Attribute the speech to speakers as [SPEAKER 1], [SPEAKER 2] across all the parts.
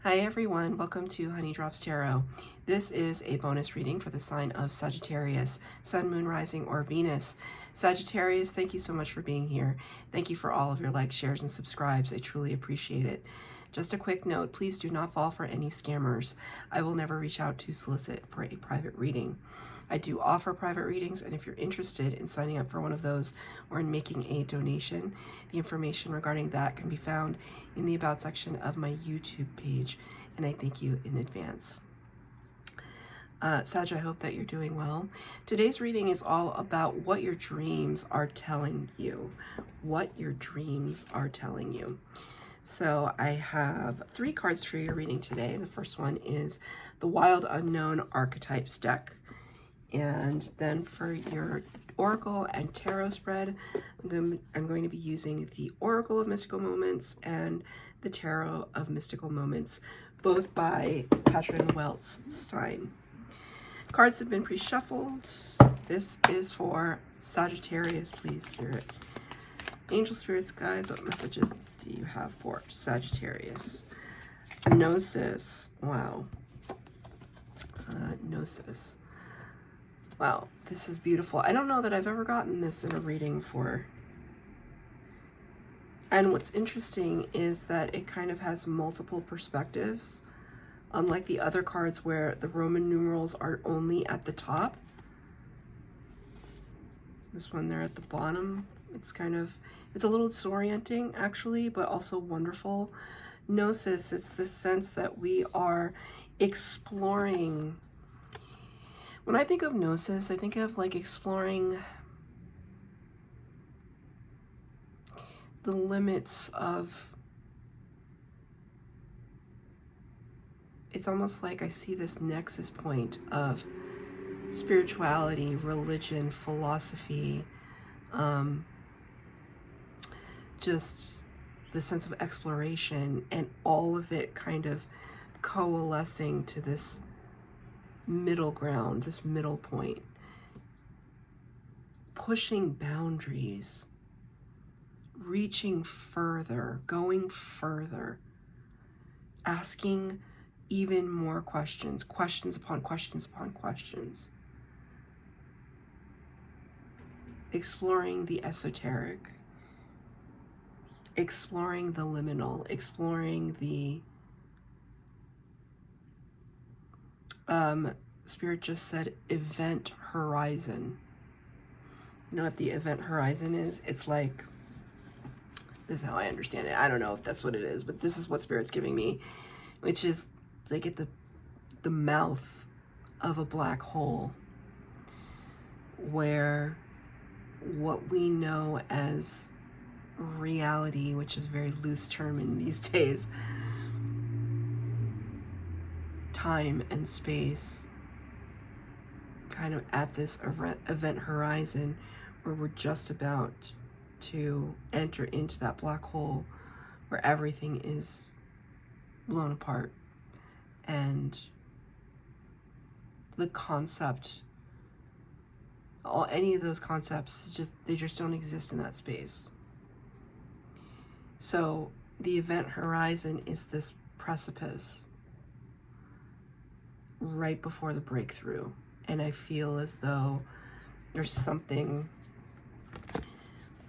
[SPEAKER 1] Hi everyone, welcome to Honey Drops Tarot. This is a bonus reading for the sign of Sagittarius, Sun, Moon, Rising, or Venus. Sagittarius, thank you so much for being here. Thank you for all of your likes, shares, and subscribes. I truly appreciate it. Just a quick note, please do not fall for any scammers. I will never reach out to solicit for a private reading. I do offer private readings, and if you're interested in signing up for one of those or in making a donation, the information regarding that can be found in the About section of my YouTube page, and I thank you in advance. Sag, I hope that you're doing well. Today's reading is all about what your dreams are telling you. What your dreams are telling you. So I have 3 cards for your reading today. The first one is the Wild Unknown Archetypes deck. And then for your Oracle and Tarot spread, I'm going to be using the Oracle of Mystical Moments and the Tarot of Mystical Moments, both by Katrin Welt's sign. Cards have been pre-shuffled. This is for Sagittarius, please, Spirit. Angel Spirits, guides, what messages do you have for Sagittarius? Gnosis. Wow. Gnosis. Wow, this is beautiful. I don't know that I've ever gotten this in a reading for. And what's interesting is that it kind of has multiple perspectives, unlike the other cards where the Roman numerals are only at the top. This one there at the bottom, it's a little disorienting actually, but also wonderful. Gnosis, it's this sense that we are exploring. When I think of Gnosis, I think of like exploring the limits of, it's almost like I see this nexus point of spirituality, religion, philosophy, just the sense of exploration, and all of it kind of coalescing to this middle ground, this middle point, pushing boundaries, reaching further, going further, asking even more questions, questions upon questions upon questions, exploring the esoteric, exploring the liminal, exploring the Spirit just said event horizon. You know what the event horizon is? It's like, this is how I understand it. I don't know if that's what it is, but this is what Spirit's giving me, which is like at the mouth of a black hole, where what we know as reality, which is a very loose term in these days, time and space, kind of at this event horizon where we're just about to enter into that black hole where everything is blown apart, and the concept, any of those concepts, they just don't exist in that space. So the event horizon is this precipice right before the breakthrough. And I feel as though there's something,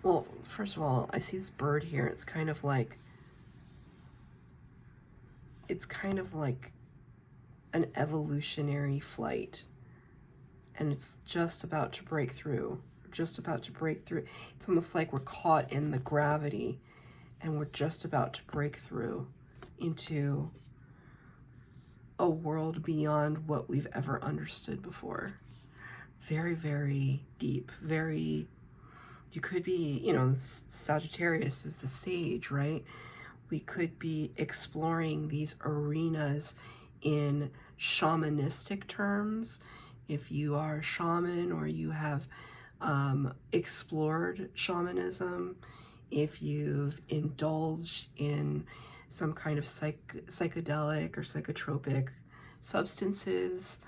[SPEAKER 1] well, first of all, I see this bird here. It's kind of like an evolutionary flight, and it's just about to break through, It's almost like we're caught in the gravity, and we're just about to break through into a world beyond what we've ever understood before. Very, very deep, very, you could be, Sagittarius is the sage, right? We could be exploring these arenas in shamanistic terms. If you are a shaman, or you have explored shamanism, if you've indulged in some kind of psychedelic or psychotropic substances,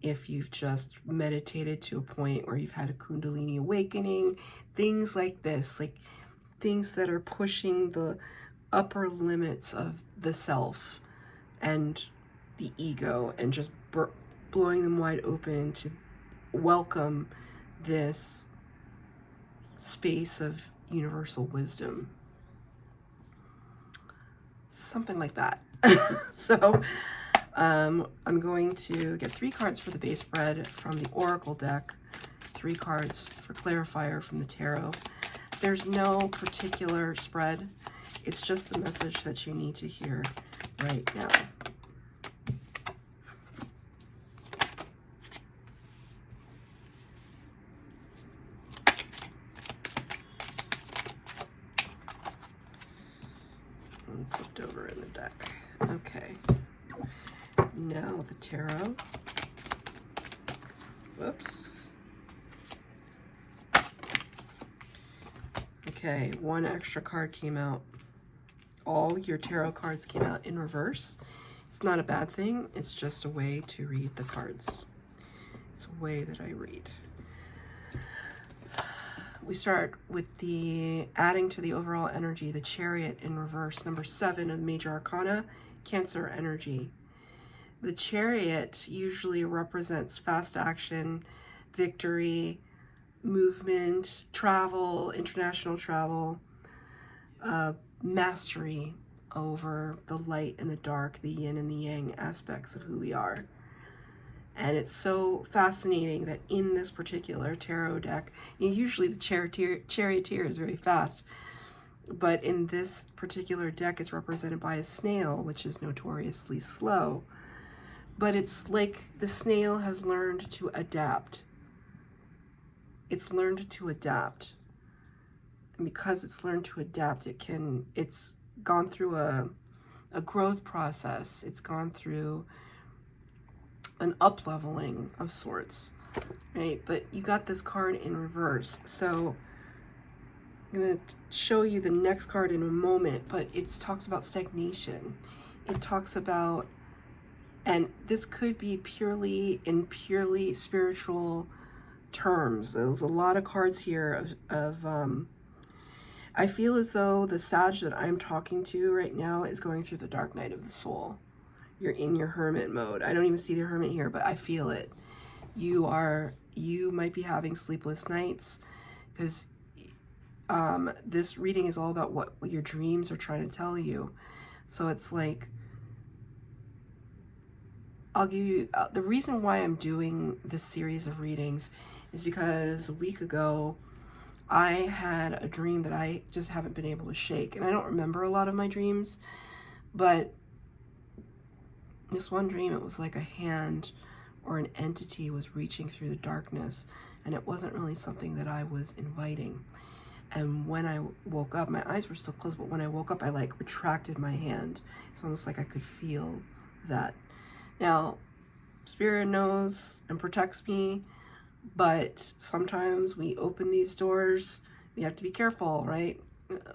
[SPEAKER 1] if you've just meditated to a point where you've had a Kundalini awakening, things like this, like things that are pushing the upper limits of the self and the ego, and just blowing them wide open to welcome this space of universal wisdom. Something like that. So I'm going to get 3 cards for the base spread from the Oracle deck, 3 cards for clarifier from the tarot. There's no particular spread. It's just the message that you need to hear right now. Flipped over in the deck. Okay. Now the tarot. Whoops. Okay, 1 extra card came out. All your tarot cards came out in reverse. It's not a bad thing. It's just a way to read the cards. It's a way that I read. We start with the adding to the overall energy, the Chariot in reverse, number 7 of the major arcana, Cancer energy. The Chariot usually represents fast action, victory, movement, travel, international travel, mastery over the light and the dark, the yin and the yang aspects of who we are. And it's so fascinating that in this particular tarot deck, usually the charioteer is very fast, but in this particular deck it's represented by a snail, which is notoriously slow. But it's like the snail has learned to adapt. It's learned to adapt. And because it's learned to adapt, it's gone through a growth process. It's gone through an up-leveling of sorts, right? But you got this card in reverse. So I'm going to show you the next card in a moment, but it talks about stagnation. It talks about, and this could be purely spiritual terms. There's a lot of cards here I feel as though the Sag that I'm talking to right now is going through the dark night of the soul. You're in your hermit mode. I don't even see the hermit here, but I feel it. You might be having sleepless nights because this reading is all about what your dreams are trying to tell you. So it's like, I'll give you, the reason why I'm doing this series of readings is because a week ago, I had a dream that I just haven't been able to shake. And I don't remember a lot of my dreams, but this one dream, it was like a hand or an entity was reaching through the darkness, and it wasn't really something that I was inviting. And when I woke up, my eyes were still closed, but when I woke up, I like retracted my hand. It's almost like I could feel that. Now, Spirit knows and protects me, but sometimes we open these doors. We have to be careful, right?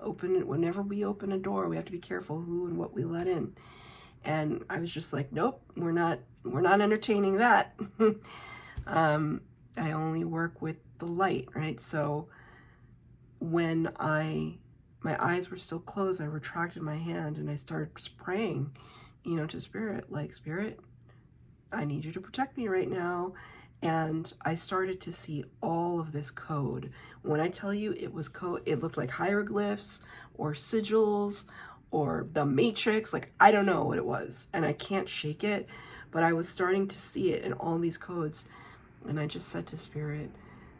[SPEAKER 1] Whenever we open a door, we have to be careful who and what we let in. And I was just like, nope, we're not entertaining that. I only work with the light, right? So when my eyes were still closed, I retracted my hand and I started praying, to Spirit, like, Spirit, I need you to protect me right now. And I started to see all of this code. When I tell you it was code, it looked like hieroglyphs or sigils or the Matrix. Like, I don't know what it was, and I can't shake it, but I was starting to see it in all these codes. And I just said to Spirit,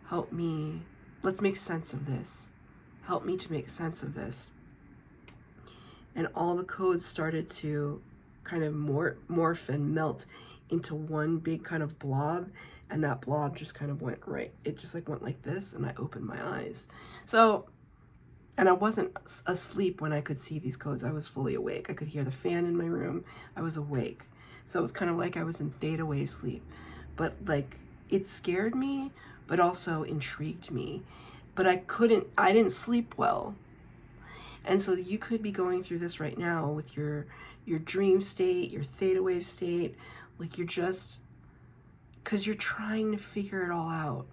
[SPEAKER 1] help me. Let's make sense of this. Help me to make sense of this. And all the codes started to kind of morph and melt into one big kind of blob. And that blob just kind of went right. It just like went like this, and I opened my eyes. So, and I wasn't asleep when I could see these codes. I was fully awake. I could hear the fan in my room. I was awake. So it was kind of like I was in theta wave sleep. But like, it scared me, but also intrigued me. But I didn't sleep well. And so you could be going through this right now with your dream state, your theta wave state. Like, you're just, because you're trying to figure it all out.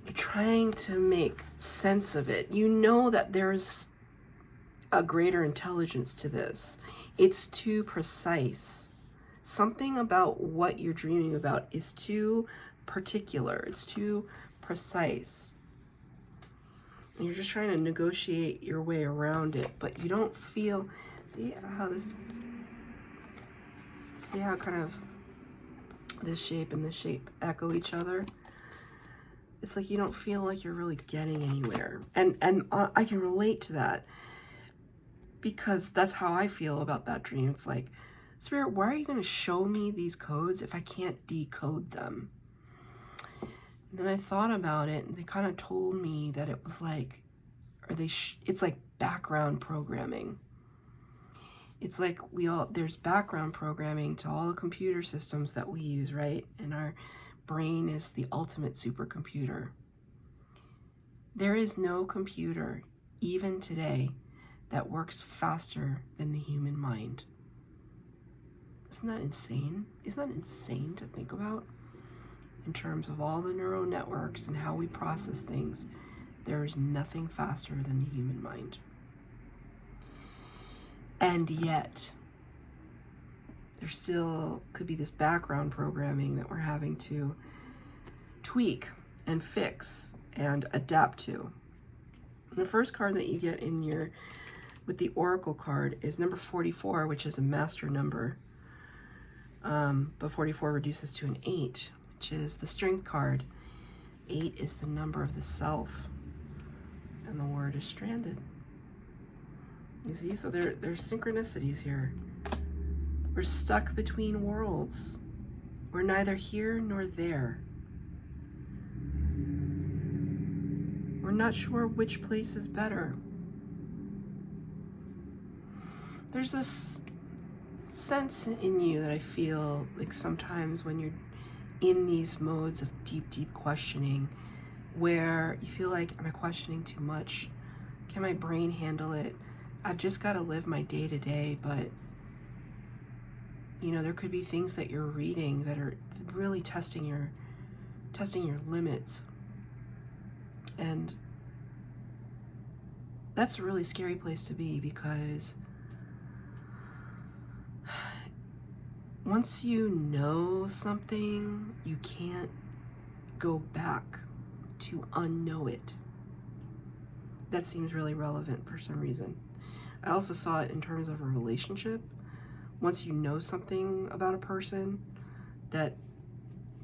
[SPEAKER 1] You're trying to make sense of it. You know that there's a greater intelligence to this. It's too precise. Something about what you're dreaming about is too particular. It's too precise. And you're just trying to negotiate your way around it, but you don't feel, see how kind of this shape and this shape echo each other? It's like you don't feel like you're really getting anywhere. And I can relate to that because that's how I feel about that dream. It's like, Spirit, why are you going to show me these codes if I can't decode them? And then I thought about it, and they kind of told me that it was like, it's like background programming. It's like there's background programming to all the computer systems that we use, right? And our brain is the ultimate supercomputer. There is no computer, even today, that works faster than the human mind. Isn't that insane? Isn't that insane to think about? In terms of all the neural networks and how we process things, there is nothing faster than the human mind. And yet, there still could be this background programming that we're having to tweak and fix and adapt to. And the first card that you get with the Oracle card is number 44, which is a master number. But 44 reduces to an 8, which is the Strength card. 8 is the number of the self, and the word is stranded. You see, so there's synchronicities here. We're stuck between worlds. We're neither here nor there. We're not sure which place is better. There's this sense in you that I feel like sometimes when you're in these modes of deep questioning, where you feel like, am I questioning too much? Can my brain handle it? I've just got to live my day to day, but you know, there could be things that you're reading that are really testing your limits. And that's a really scary place to be, because once you know something, you can't go back to unknow it. That seems really relevant for some reason. I also saw it in terms of a relationship. Once you know something about a person that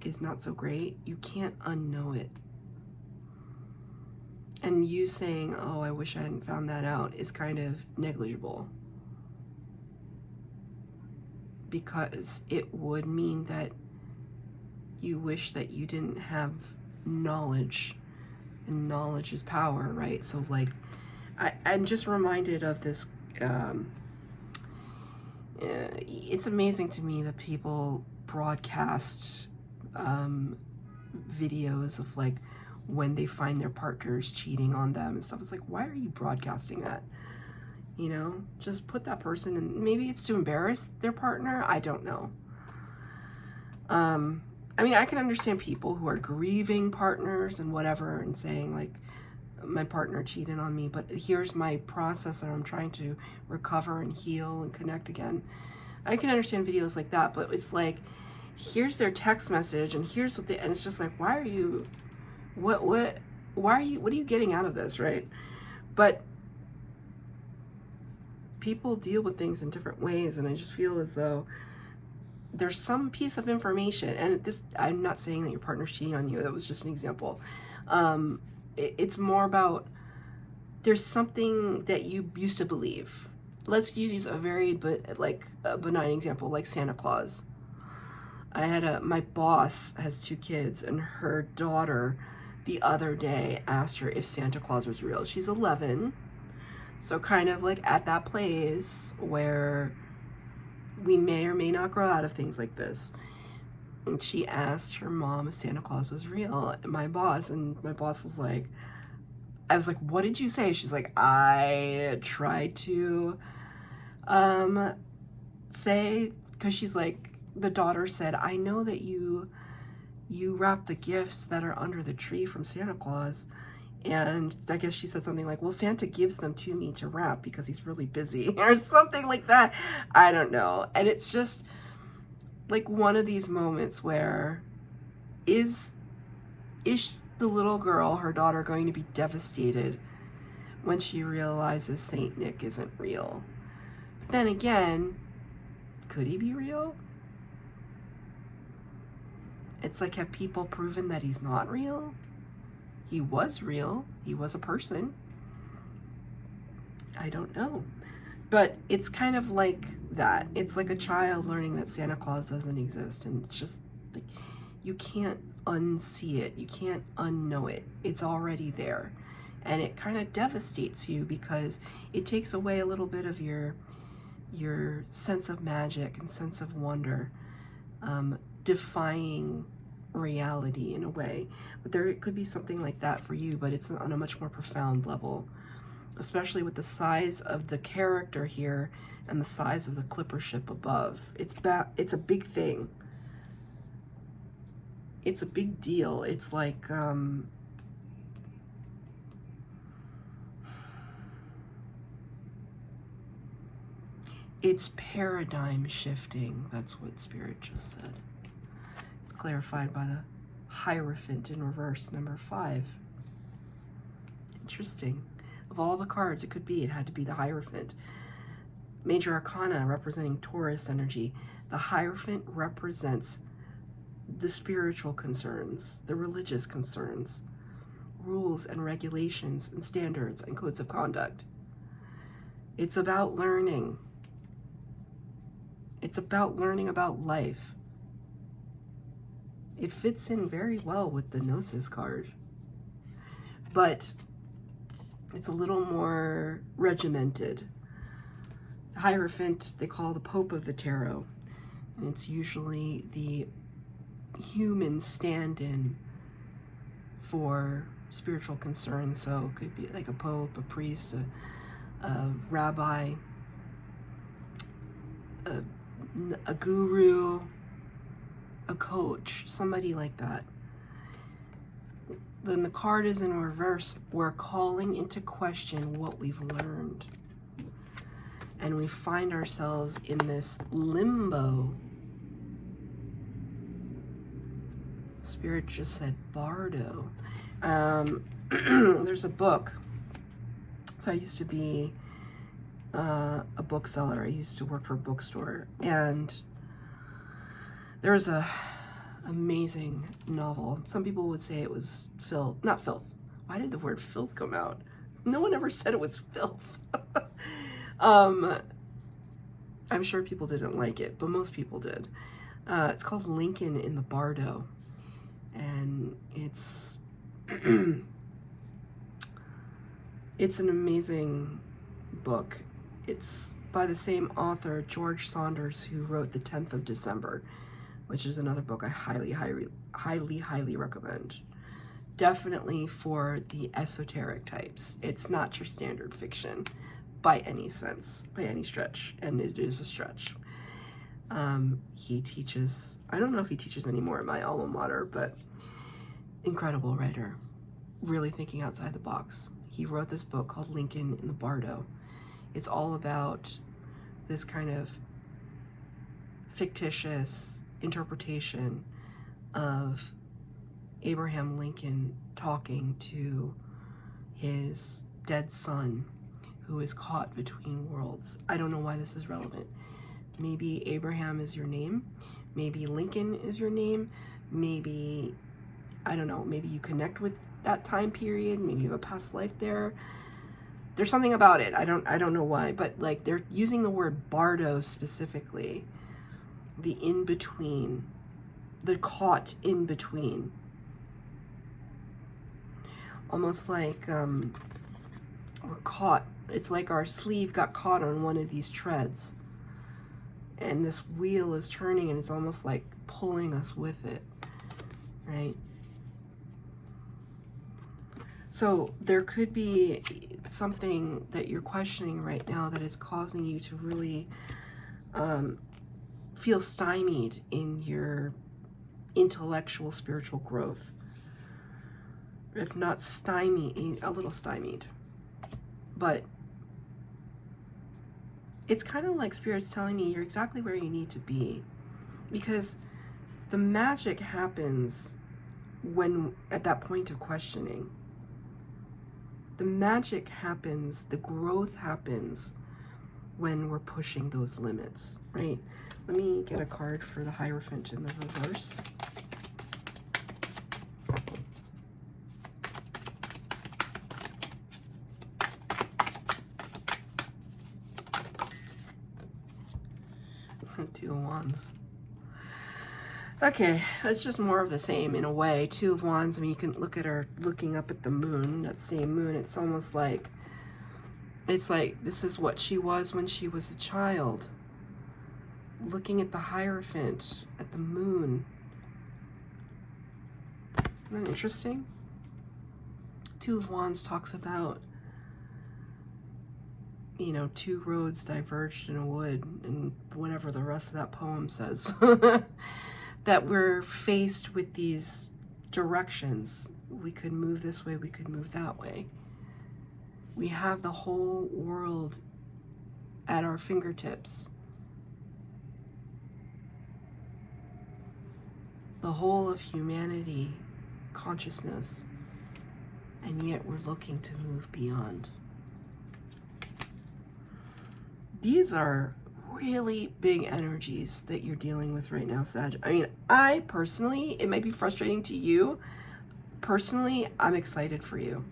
[SPEAKER 1] is not so great, you can't unknow it. And you saying, oh, I wish I hadn't found that out, is kind of negligible. Because it would mean that you wish that you didn't have knowledge, and knowledge is power, right? So like, I'm just reminded of this, it's amazing to me that people broadcast videos of like when they find their partners cheating on them and stuff. It's like, why are you broadcasting that? You know, just put that person in. Maybe it's to embarrass their partner. I don't know. I mean, I can understand people who are grieving partners and whatever and saying like, my partner cheated on me, but here's my process that I'm trying to recover and heal and connect again. I can understand videos like that, but it's like, here's their text message and here's what and it's just like, why are you getting out of this, right? But people deal with things in different ways, and I just feel as though there's some piece of information, and this, I'm not saying that your partner's cheating on you, that was just an example. It's more about, there's something that you used to believe. Let's use a very a benign example, like Santa Claus. I had my boss has 2 kids, and her daughter the other day asked her if Santa Claus was real. She's 11, so kind of like at that place where we may or may not grow out of things like this. And she asked her mom if Santa Claus was real, my boss was like, I was like, what did you say? She's like, I tried to say, because she's like, the daughter said, I know that you wrap the gifts that are under the tree from Santa Claus And I guess she said something like, well, Santa gives them to me to wrap because he's really busy or something like that. I don't know. And it's just like one of these moments where is the little girl, her daughter, going to be devastated when she realizes Saint Nick isn't real? But then again, could he be real? It's like, have people proven that he's not real? He was real. He was a person. I don't know. But it's kind of like that. It's like a child learning that Santa Claus doesn't exist. And it's just like, you can't unsee it. You can't unknow it. It's already there. And it kind of devastates you because it takes away a little bit of your sense of magic and sense of wonder, defying reality in a way. But there could be something like that for you, but it's on a much more profound level, especially with the size of the character here and the size of the clipper ship above. It's a big thing. It's a big deal. It's like it's paradigm shifting. That's what Spirit just said. It's clarified by the Hierophant in reverse, number 5. Interesting. Of all the cards it could be, it had to be the Hierophant. Major Arcana representing Taurus energy. The Hierophant represents the spiritual concerns, the religious concerns, rules and regulations and standards and codes of conduct. It's about learning. It's about learning about life. It fits in very well with the Gnosis card, but it's a little more regimented. The Hierophant, they call the Pope of the Tarot, and it's usually the human stand-in for spiritual concerns. So it could be like a pope, a priest, a rabbi, a guru, a coach, somebody like that. Then the card is in reverse. We're calling into question what we've learned. And we find ourselves in this limbo. Spirit just said Bardo. There's a book. So I used to be a bookseller. I used to work for a bookstore. And there was a amazing novel. Some people would say it was filth. Not filth. Why did the word filth come out? No one ever said it was filth. I'm sure people didn't like it, but most people did. It's called Lincoln in the Bardo. And it's it's an amazing book. It's by the same author, George Saunders, who wrote The 10th of December, which is another book I highly recommend. Definitely for the esoteric types. It's not your standard fiction by any sense, by any stretch, and it is a stretch. He teaches, I don't know if he teaches anymore at my alma mater, but incredible writer, really thinking outside the box. He wrote this book called Lincoln in the Bardo. It's all about this kind of fictitious interpretation of Abraham Lincoln talking to his dead son who is caught between worlds. I don't know why this is relevant. Maybe Abraham is your name. Maybe Lincoln is your name. Maybe, I don't know, maybe you connect with that time period. Maybe you have a past life there. There's something about it. I don't know why, but like they're using the word Bardo specifically. The in-between, the caught in between. Almost like we're caught. It's like our sleeve got caught on one of these treads. And this wheel is turning and it's almost like pulling us with it, right? So there could be something that you're questioning right now that is causing you to really feel stymied in your intellectual spiritual growth. if not stymied, a little stymied. But it's kind of like Spirit's telling me you're exactly where you need to be, because the magic happens when, at that point of questioning. The magic happens, the growth happens when we're pushing those limits, right? Let me get a card for the Hierophant in the reverse. Two of Wands. Okay, it's just more of the same in a way. Two of Wands, I mean, you can look at her looking up at the moon, that same moon. It's almost like, it's like this is what she was when she was a child. Looking at the Hierophant, at the moon. Isn't that interesting? Two of Wands talks about, you know, two roads diverged in a wood, and whatever the rest of that poem says. That we're faced with these directions. We could move this way, we could move that way. We have the whole world at our fingertips. The whole of humanity, consciousness, and yet we're looking to move beyond. These are really big energies that you're dealing with right now, Sag. I mean, I personally, it might be frustrating to you. Personally, I'm excited for you.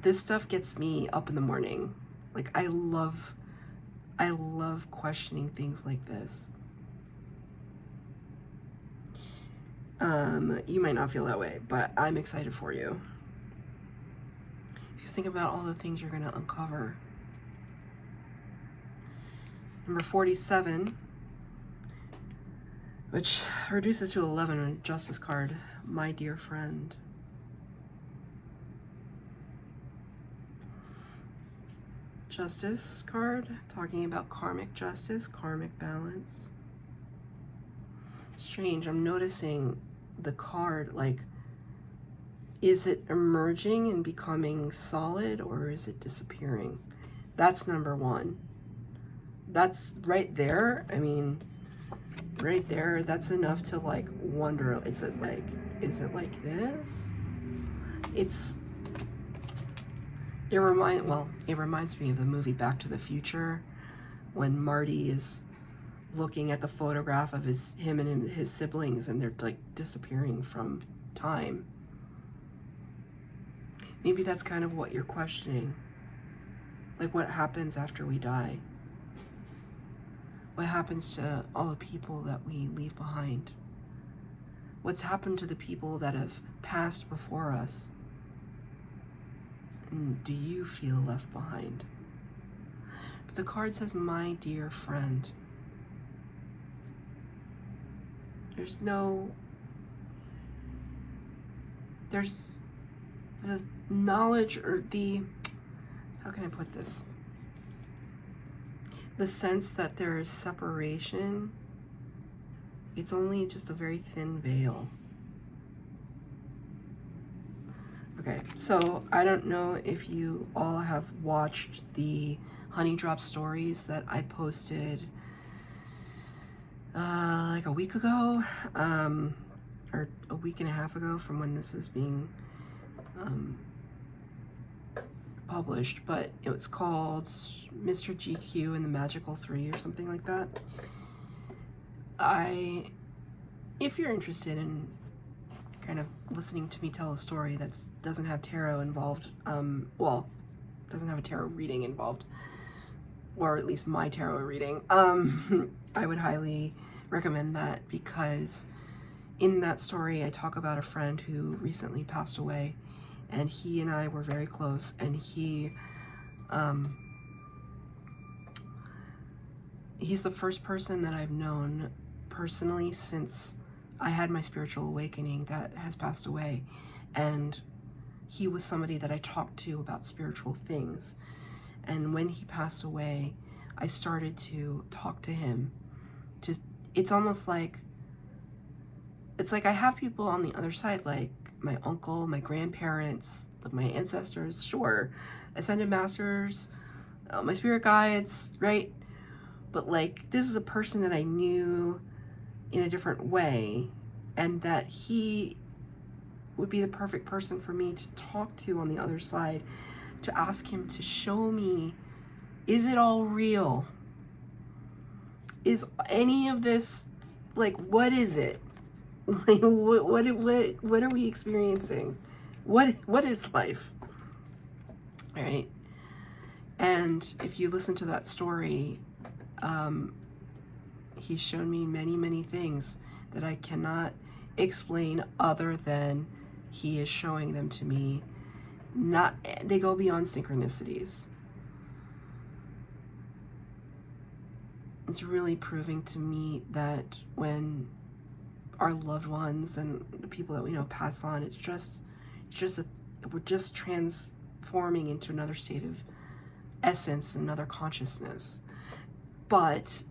[SPEAKER 1] This stuff gets me up in the morning. Like, I love questioning things like this. You might not feel that way, but I'm excited for you. Just think about all the things you're gonna uncover. Number 47, which reduces to 11, a Justice card, my dear friend. Justice card, talking about karmic justice, karmic balance. Strange, I'm noticing the card, like, is it emerging and becoming solid, or is it disappearing? That's number one. That's right there. I mean, right there, that's enough to like wonder, is it like this? It reminds me of the movie Back to the Future, when Marty is looking at the photograph of him and his siblings, and they're like disappearing from time. Maybe that's kind of what you're questioning. Like, what happens after we die? What happens to all the people that we leave behind? What's happened to the people that have passed before us? And do you feel left behind? But the card says, my dear friend. There's the knowledge, or the, how can I put this? The sense that there is separation. It's only just a very thin veil. Okay, so I don't know if you all have watched the honey drop stories that I posted like a week ago, or a week and a half ago from when this is being published, but it was called Mr. GQ and the Magical 3 or something like that. If you're interested in kind of listening to me tell a story that doesn't have tarot involved, well, doesn't have a tarot reading involved, or at least my tarot reading, I would highly recommend that, because in that story I talk about a friend who recently passed away, and he and I were very close, and he's the first person that I've known personally since I had my spiritual awakening that has passed away. And he was somebody that I talked to about spiritual things. And when he passed away, I started to talk to him. It's almost like, it's like I have people on the other side, like my uncle, my grandparents, my ancestors, sure, ascended masters, my spirit guides, right? But like, this is a person that I knew in a different way, and that he would be the perfect person for me to talk to on the other side, to ask him to show me, is it all real? Is any of this, like, what is it? Like, what are we experiencing? What is life? All right. And if you listen to that story, he's shown me many, many things that I cannot explain other than he is showing them to me. They go beyond synchronicities. It's really proving to me that when our loved ones and the people that we know pass on, we're just transforming into another state of essence, another consciousness. But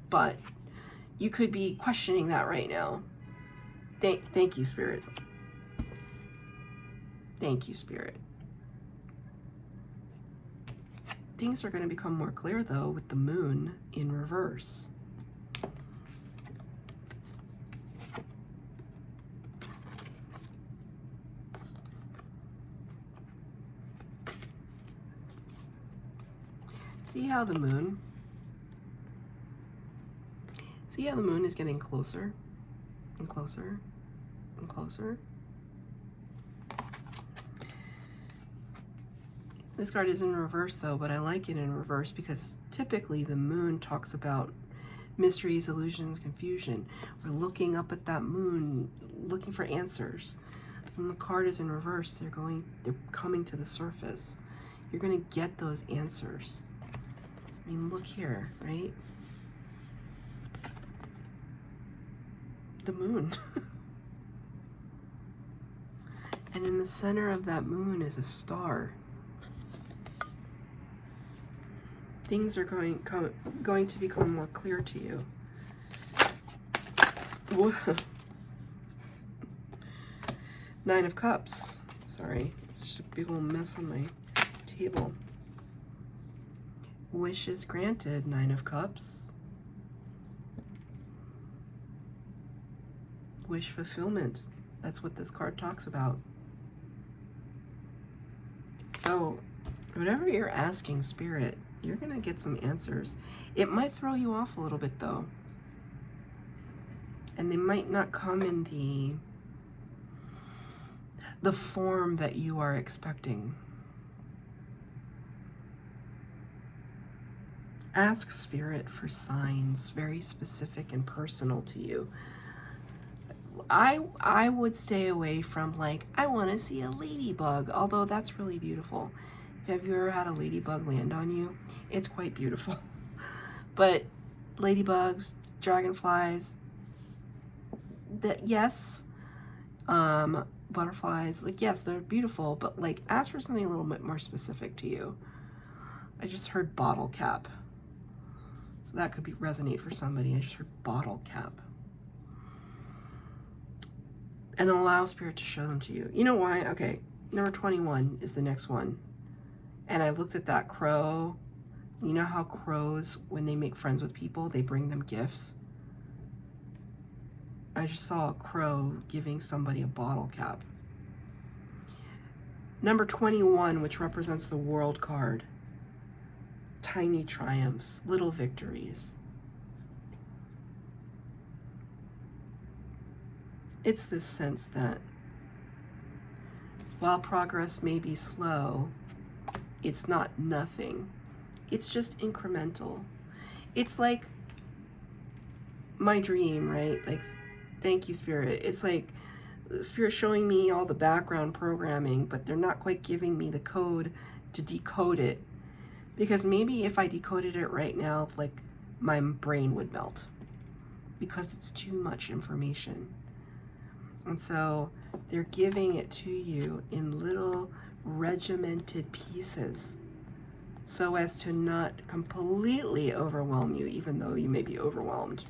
[SPEAKER 1] you could be questioning that right now. Thank you, Spirit. Thank you, Spirit. Things are going to become more clear, though, with the moon in reverse. See how the moon is getting closer and closer and closer? This card is in reverse, though, but I like it in reverse because typically the moon talks about mysteries, illusions, confusion. We're looking up at that moon, looking for answers. When the card is in reverse, they're coming to the surface. You're going to get those answers. I mean, look here, right? The moon. And in the center of that moon is a star. Things are going to become more clear to you. Whoa. 9 of Cups. Sorry, it's just a big old mess on my table. Wishes granted, 9 of Cups. Wish fulfillment. That's what this card talks about. So, whatever you're asking, Spirit, you're going to get some answers. It might throw you off a little bit, though. And they might not come in the form that you are expecting. Ask Spirit for signs, very specific and personal to you. I would stay away from, like, I want to see a ladybug, although that's really beautiful. Have you ever had a ladybug land on you? It's quite beautiful. But ladybugs, dragonflies, yes, butterflies, like, yes, they're beautiful, but like, ask for something a little bit more specific to you. I just heard bottle cap. So that could resonate for somebody. I just heard bottle cap. And allow Spirit to show them to you. You know why? Okay, number 21 is the next one. And I looked at that crow. You know how crows, when they make friends with people, they bring them gifts? I just saw a crow giving somebody a bottle cap. Number 21, which represents the World card. Tiny triumphs, little victories. It's this sense that while progress may be slow, it's not nothing. It's just incremental. It's like my dream, right? Like, thank you, Spirit. It's like Spirit showing me all the background programming, but they're not quite giving me the code to decode it. Because maybe if I decoded it right now, like, my brain would melt. Because it's too much information. And so they're giving it to you in little regimented pieces so as to not completely overwhelm you, even though you may be overwhelmed.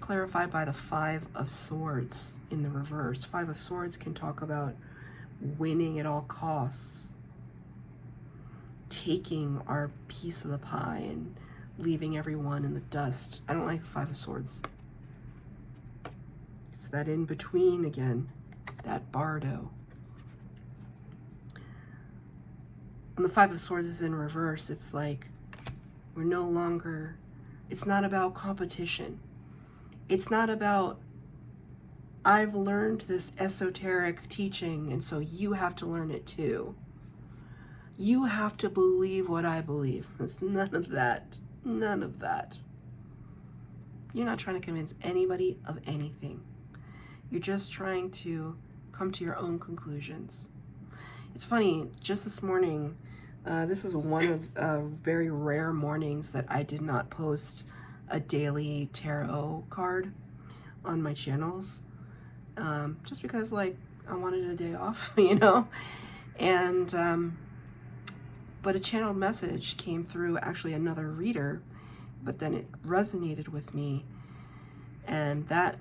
[SPEAKER 1] clarified by the Five of Swords in the reverse. Five of Swords can talk about winning at all costs, taking our piece of the pie and leaving everyone in the dust. I don't like the Five of Swords. It's that in between again, that bardo. When the Five of Swords is in reverse, it's like we're no longer, it's not about competition. It's not about, I've learned this esoteric teaching and so you have to learn it too. You have to believe what I believe. It's none of that. None of that. You're not trying to convince anybody of anything. You're just trying to come to your own conclusions. It's funny, just this morning, this is one of very rare mornings that I did not post a daily tarot card on my channels. Just because, like, I wanted a day off, you know? And, but a channeled message came through, actually another reader, but then it resonated with me. And that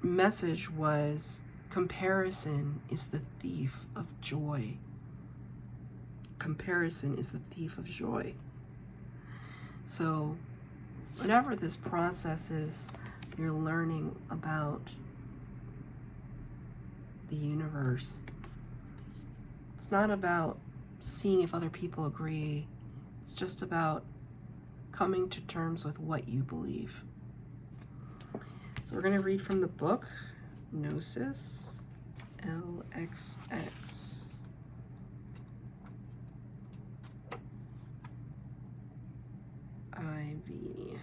[SPEAKER 1] message was, comparison is the thief of joy. Comparison is the thief of joy. So whatever this process is, you're learning about the universe. It's not about seeing if other people agree. It's just about coming to terms with what you believe. So we're going to read from the book, Gnosis, LXX. IV.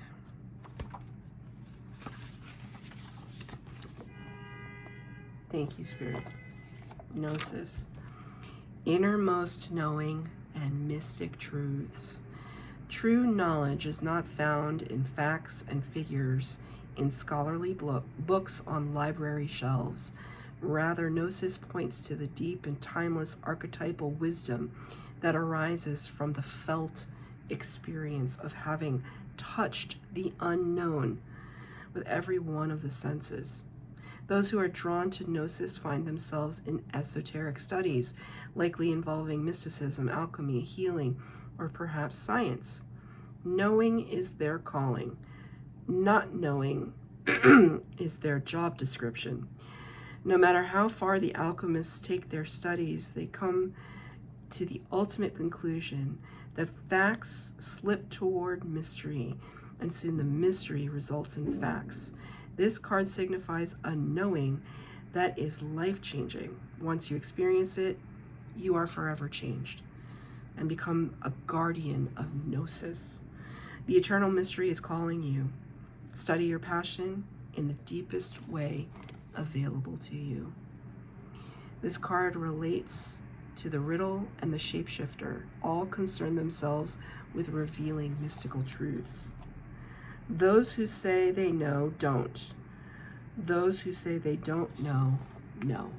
[SPEAKER 1] Thank you, Spirit. Gnosis. Innermost knowing and mystic truths. True knowledge is not found in facts and figures in scholarly books on library shelves. Rather, Gnosis points to the deep and timeless archetypal wisdom that arises from the felt experience of having touched the unknown with every one of the senses. Those who are drawn to Gnosis find themselves in esoteric studies, likely involving mysticism, alchemy, healing, or perhaps science. Knowing is their calling. Not knowing is their job description. No matter how far the alchemists take their studies, they come to the ultimate conclusion that facts slip toward mystery, and soon the mystery results in facts. This card signifies a knowing that is life-changing. Once you experience it, you are forever changed and become a guardian of Gnosis. The eternal mystery is calling you. Study your passion in the deepest way available to you. This card relates to the riddle and the shapeshifter. All concern themselves with revealing mystical truths. Those who say they know, don't. Those who say they don't know, know.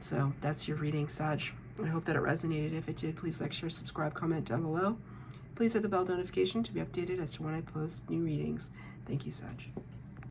[SPEAKER 1] So that's your reading, Sag. I hope that it resonated. If it did, please like, share, subscribe, comment down below. Please hit the bell notification to be updated as to when I post new readings. Thank you, Sag.